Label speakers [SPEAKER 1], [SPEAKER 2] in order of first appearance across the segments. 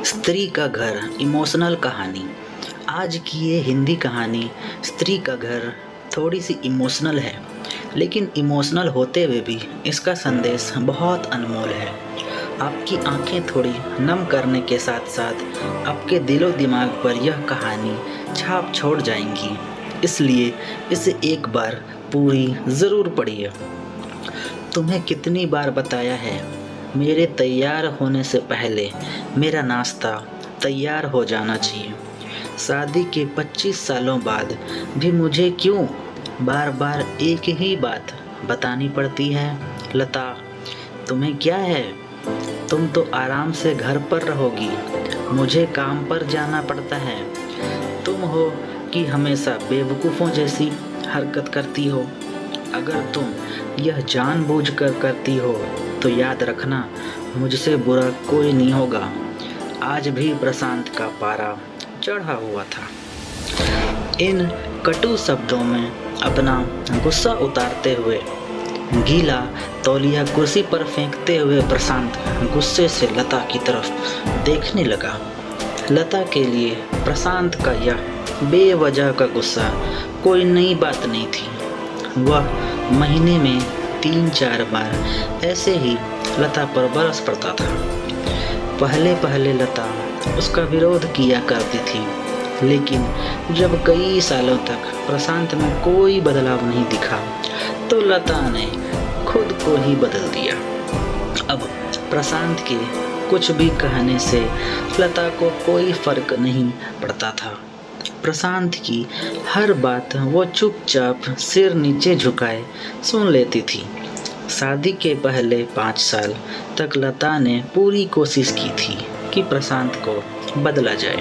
[SPEAKER 1] स्त्री का घर इमोशनल कहानी। आज की ये हिंदी कहानी स्त्री का घर थोड़ी सी इमोशनल है, लेकिन इमोशनल होते हुए भी इसका संदेश बहुत अनमोल है। आपकी आंखें थोड़ी नम करने के साथ साथ आपके दिलो दिमाग पर यह कहानी छाप छोड़ जाएंगी, इसलिए इसे एक बार पूरी ज़रूर पढ़िए। तुम्हें कितनी बार बताया है, मेरे तैयार होने से पहले मेरा नाश्ता तैयार हो जाना चाहिए। शादी के 25 सालों बाद भी मुझे क्यों बार बार एक ही बात बतानी पड़ती है? लता, तुम्हें क्या है? तुम तो आराम से घर पर रहोगी, मुझे काम पर जाना पड़ता है। तुम हो कि हमेशा बेवकूफ़ों जैसी हरकत करती हो। अगर तुम यह जानबूझकर करती हो तो याद रखना, मुझसे बुरा कोई नहीं होगा। आज भी प्रशांत का पारा चढ़ा हुआ था। इन कटु शब्दों में अपना गुस्सा उतारते हुए गीला तौलिया कुर्सी पर फेंकते हुए प्रशांत गुस्से से लता की तरफ देखने लगा। लता के लिए प्रशांत का यह बेवजह का गुस्सा कोई नई बात नहीं थी। वह महीने में 3-4 बार ऐसे ही लता पर बरस पड़ता था। पहले पहले लता उसका विरोध किया करती थी, लेकिन जब कई सालों तक प्रशांत में कोई बदलाव नहीं दिखा तो लता ने खुद को ही बदल दिया। अब प्रशांत के कुछ भी कहने से लता को कोई फर्क नहीं पड़ता था। प्रशांत की हर बात वो चुपचाप सिर नीचे झुकाए सुन लेती थी। शादी के पहले 5 साल तक लता ने पूरी कोशिश की थी कि प्रशांत को बदला जाए,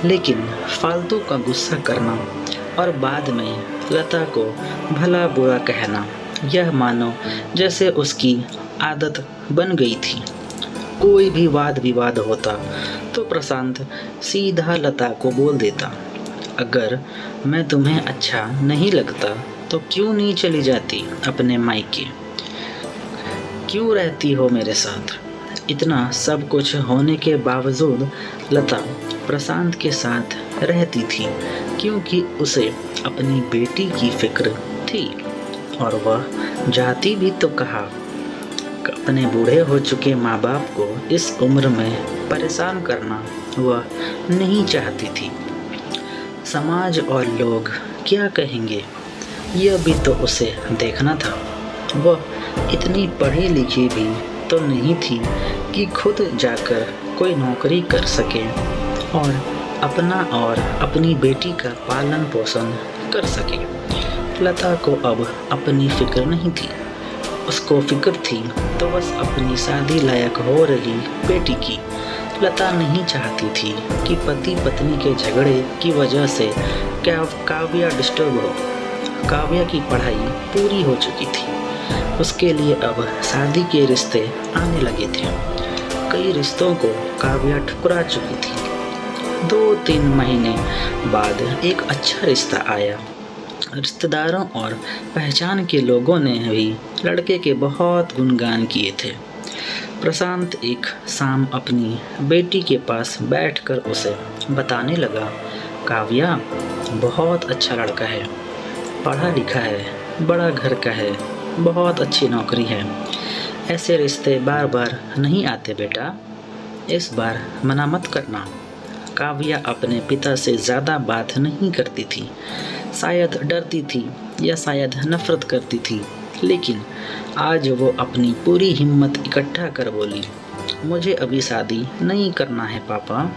[SPEAKER 1] लेकिन फालतू का गुस्सा करना और बाद में लता को भला बुरा कहना, यह मानो जैसे उसकी आदत बन गई थी। कोई भी वाद विवाद होता तो प्रशांत सीधा लता को बोल देता, अगर मैं तुम्हें अच्छा नहीं लगता तो क्यों नहीं चली जाती अपने मायके? क्यों रहती हो मेरे साथ? इतना सब कुछ होने के बावजूद लता प्रशांत के साथ रहती थी, क्योंकि उसे अपनी बेटी की फिक्र थी और वह जाती भी तो कहा। अपने बूढ़े हो चुके माँ बाप को इस उम्र में परेशान करना वह नहीं चाहती थी। समाज और लोग क्या कहेंगे, यह भी तो उसे देखना था। वह इतनी पढ़ी लिखी भी तो नहीं थी कि खुद जाकर कोई नौकरी कर सके और अपना और अपनी बेटी का पालन पोषण कर सके। लता को अब अपनी फिक्र नहीं थी, उसको फिक्र थी तो बस अपनी शादी लायक हो रही बेटी की। लता नहीं चाहती थी कि पति पत्नी के झगड़े की वजह से काव्या डिस्टर्ब हो। काव्या की पढ़ाई पूरी हो चुकी थी, उसके लिए अब शादी के रिश्ते आने लगे थे। कई रिश्तों को काव्या ठुकरा चुकी थी। 2-3 महीने बाद एक अच्छा रिश्ता आया। रिश्तेदारों और पहचान के लोगों ने भी लड़के के बहुत गुणगान किए थे। प्रशांत एक शाम अपनी बेटी के पास बैठकर उसे बताने लगा, काव्या बहुत अच्छा लड़का है, पढ़ा लिखा है, बड़ा घर का है, बहुत अच्छी नौकरी है। ऐसे रिश्ते बार बार नहीं आते बेटा, इस बार मना मत करना। काव्या अपने पिता से ज़्यादा बात नहीं करती थी, शायद डरती थी या शायद नफरत करती थी, लेकिन आज वो अपनी पूरी हिम्मत इकट्ठा कर बोली, मुझे अभी शादी नहीं करना है पापा,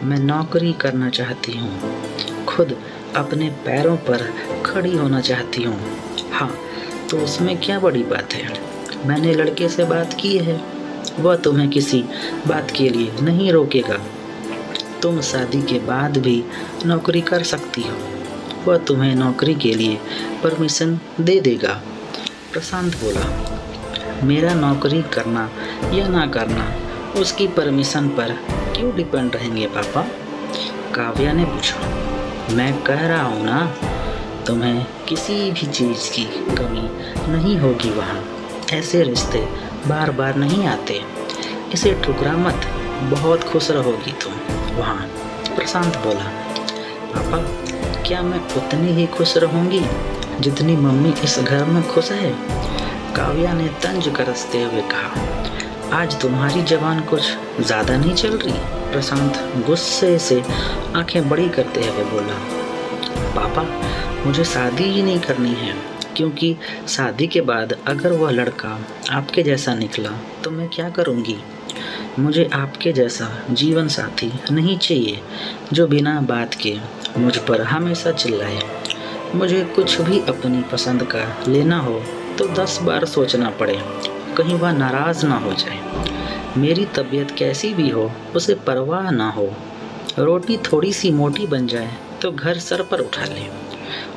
[SPEAKER 1] मैं नौकरी करना चाहती हूँ, खुद अपने पैरों पर खड़ी होना चाहती हूँ। हाँ, तो उसमें क्या बड़ी बात है? मैंने लड़के से बात की है, वह तुम्हें किसी बात के लिए नहीं रोकेगा। तुम शादी के बाद भी नौकरी कर सकती हो, वह तुम्हें नौकरी के लिए परमिशन दे देगा। प्रशांत बोला, मेरा नौकरी करना या ना करना उसकी परमिशन पर क्यों डिपेंड रहेंगे पापा? काव्या ने पूछा। मैं कह रहा हूँ ना, तुम्हें किसी भी चीज़ की कमी नहीं होगी वहाँ। ऐसे रिश्ते बार बार नहीं आते, इसे ठुकरा मत, बहुत खुश रहोगी तुम वहाँ। प्रशांत बोला, पापा क्या मैं उतनी ही खुश रहूँगी जितनी मम्मी इस घर में खुश है? काव्या ने तंज करसते हुए कहा, आज तुम्हारी जबान कुछ ज़्यादा नहीं चल रही? प्रशांत गुस्से से आंखें बड़ी करते हुए बोला, पापा मुझे शादी ही नहीं करनी है, क्योंकि शादी के बाद अगर वह लड़का आपके जैसा निकला तो मैं क्या करूँगी? मुझे आपके जैसा जीवन साथी नहीं चाहिए जो बिना बात के मुझ पर हमेशा चिल्लाए। मुझे कुछ भी अपनी पसंद का लेना हो तो 10 बार सोचना पड़े, कहीं वह नाराज़ ना हो जाए। मेरी तबीयत कैसी भी हो उसे परवाह ना हो। रोटी थोड़ी सी मोटी बन जाए तो घर सर पर उठा ले,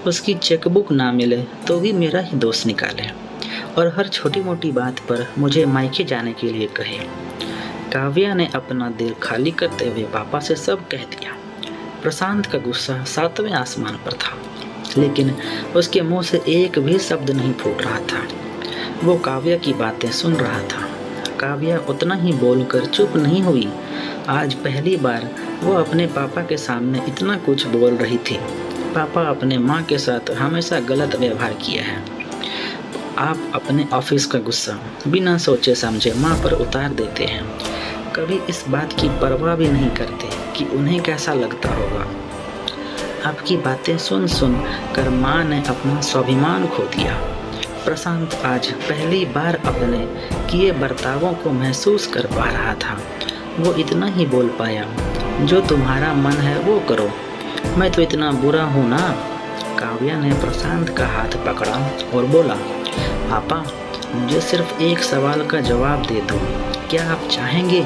[SPEAKER 1] उसकी चेकबुक ना मिले तो भी मेरा ही दोष निकाले, और हर छोटी मोटी बात पर मुझे मायके जाने के लिए कहे। काव्या ने अपना दिल खाली करते हुए पापा से सब कह दिया। प्रशांत का गुस्सा 7वें आसमान पर था, लेकिन उसके मुंह से एक भी शब्द नहीं फूट रहा था। वो काव्या की बातें सुन रहा था। काव्या उतना ही बोलकर चुप नहीं हुई। आज पहली बार वो अपने पापा के सामने इतना कुछ बोल रही थी। पापा अपने माँ के साथ हमेशा गलत व्यवहार किया है। आप अपने ऑफिस का गुस्सा बिना सोचे समझे माँ पर उतार देते हैं। कभी इस बात की परवाह भी नहीं करते कि उन्हें कैसा लगता होगा। आपकी बातें सुन सुन कर माँ ने अपना स्वाभिमान खो दिया। प्रशांत आज पहली बार अपने किए बर्तावों को महसूस कर पा रहा था। वो इतना ही बोल पाया, जो तुम्हारा मन है वो करो, मैं तो इतना बुरा हूँ ना। काव्या ने प्रशांत का हाथ पकड़ा और बोला, पापा मुझे सिर्फ एक सवाल का जवाब दे दो, क्या आप चाहेंगे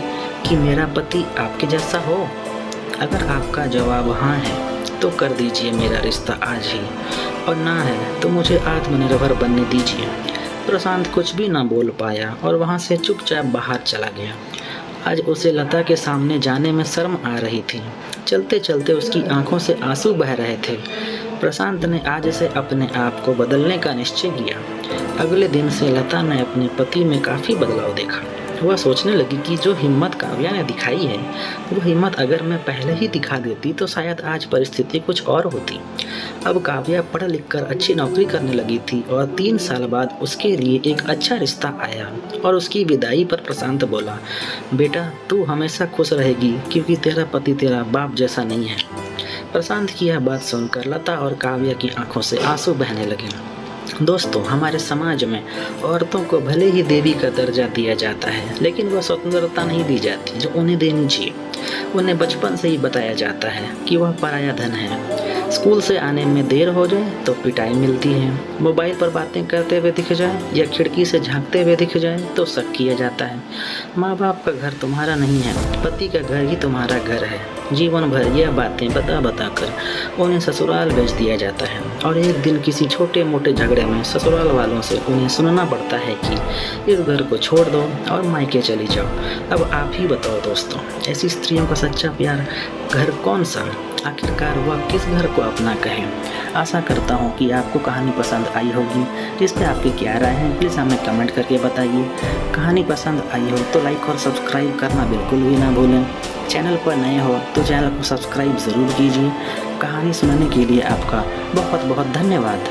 [SPEAKER 1] कि मेरा पति आपके जैसा हो? अगर आपका जवाब हाँ है तो कर दीजिए मेरा रिश्ता आज ही, और ना है तो मुझे आत्मनिर्भर बनने दीजिए। प्रशांत कुछ भी ना बोल पाया और वहाँ से चुपचाप बाहर चला गया। आज उसे लता के सामने जाने में शर्म आ रही थी। चलते चलते उसकी आंखों से आंसू बह रहे थे। प्रशांत ने आज से अपने आप को बदलने का निश्चय किया। अगले दिन से लता ने अपने पति में काफ़ी बदलाव देखा। वह सोचने लगी कि जो हिम्मत काव्या ने दिखाई है, वो हिम्मत अगर मैं पहले ही दिखा देती तो शायद आज परिस्थिति कुछ और होती। अब काव्या पढ़ लिख कर अच्छी नौकरी करने लगी थी और 3 साल बाद उसके लिए एक अच्छा रिश्ता आया। और उसकी विदाई पर प्रशांत बोला, बेटा तू हमेशा खुश रहेगी क्योंकि तेरा पति तेरा बाप जैसा नहीं है। प्रशांत की यह बात सुनकर लता और काव्या की आंखों से आंसू बहने लगे। दोस्तों, हमारे समाज में औरतों को भले ही देवी का दर्जा दिया जाता है, लेकिन वह स्वतंत्रता नहीं दी जाती जो उन्हें देनी चाहिए। उन्हें बचपन से ही बताया जाता है कि वह पराया धन है। स्कूल से आने में देर हो जाए तो पिटाई मिलती है। मोबाइल पर बातें करते हुए दिख जाए या खिड़की से झांकते हुए दिख जाए तो शक किया जाता है। माँ बाप का घर तुम्हारा नहीं है, पति का घर ही तुम्हारा घर है। जीवन भर यह बातें बता बता कर उन्हें ससुराल भेज दिया जाता है, और एक दिन किसी छोटे मोटे झगड़े में ससुराल वालों से उन्हें सुनना पड़ता है कि इस घर को छोड़ दो और मायके चली जाओ। अब आप ही बताओ दोस्तों, ऐसी स्त्रियों का सच्चा प्यार घर कौन सा? आखिरकार वह किस घर को अपना कहें? आशा करता हूँ कि आपको कहानी पसंद आई होगी। इस पर आपकी क्या राय है प्लीज़ हमें कमेंट करके बताइए। कहानी पसंद आई हो तो लाइक और सब्सक्राइब करना बिल्कुल भी ना भूलें। चैनल पर नए हो तो चैनल को सब्सक्राइब ज़रूर कीजिए। कहानी सुनाने के लिए आपका बहुत बहुत धन्यवाद।